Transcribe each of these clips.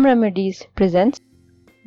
Home Remedies presents.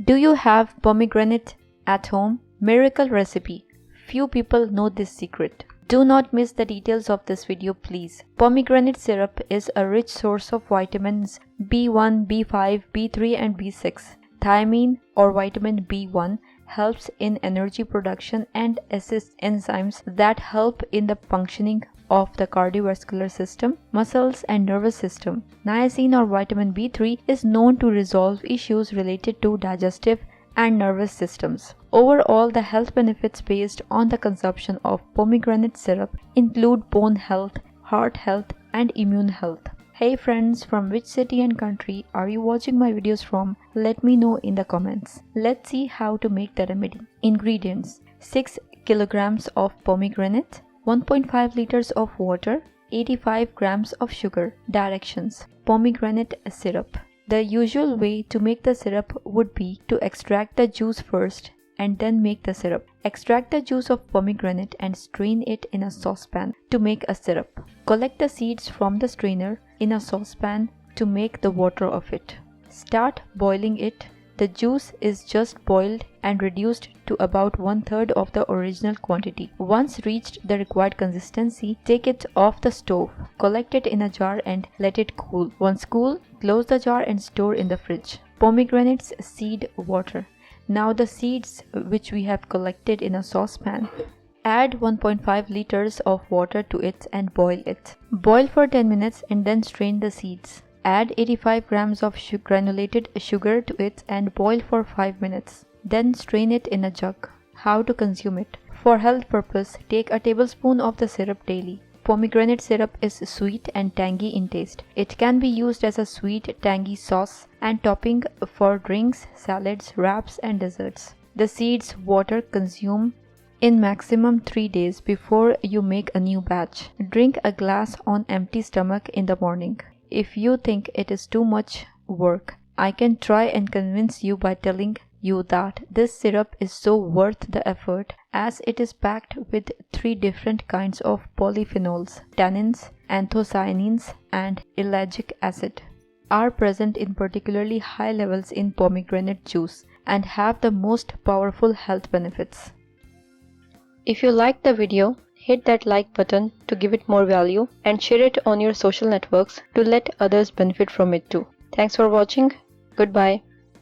Do you have pomegranate at home? Miracle recipe. Few people know this secret. Do not miss the details of this video, please. Pomegranate syrup is a rich source of vitamins B1, B5, B3 and B6. Thiamin or vitamin B1 helps in energy production and assists enzymes that help in the functioning of the cardiovascular system, muscles and nervous system. Niacin or vitamin B3 is known to resolve issues related to digestive and nervous systems. Overall, the health benefits based on the consumption of pomegranate syrup include bone health, heart health and immune health. Hey friends, from which city and country are you watching my videos from? Let me know in the comments. Let's see how to make the remedy. Ingredients: 6 kilograms of pomegranate, 1.5 liters of water, 85 grams of sugar. Directions: pomegranate syrup. The usual way to make the syrup would be to extract the juice first and then make the syrup. Extract the juice of pomegranate and strain it in a saucepan to make a syrup. Collect the seeds from the strainer in a saucepan to make the water of it. Start boiling it. The juice is just boiled and reduced to about 1/3 of the original quantity. Once reached the required consistency, take it off the stove. Collect it in a jar and let it cool. Once cool, close the jar and store in the fridge. Pomegranate's seed water. Now the seeds which we have collected in a saucepan. Add 1.5 liters of water to it and boil it. Boil for 10 minutes and then strain the seeds. Add 85 grams of granulated sugar to it and boil for 5 minutes. Then strain it in a jug. How to consume it? For health purpose, take a tablespoon of the syrup daily. Pomegranate syrup is sweet and tangy in taste. It can be used as a sweet, tangy sauce and topping for drinks, salads, wraps and desserts. The seeds water consume in maximum 3 days before you make a new batch. Drink a glass on empty stomach in the morning. If you think it is too much work, I can try and convince you by telling you that this syrup is so worth the effort, as it is packed with 3 different kinds of polyphenols, tannins, anthocyanins and ellagic acid are present in particularly high levels in pomegranate juice and have the most powerful health benefits. If you liked the video, hit that like button to give it more value and share it on your social networks to let others benefit from it too. Thanks for watching. Goodbye.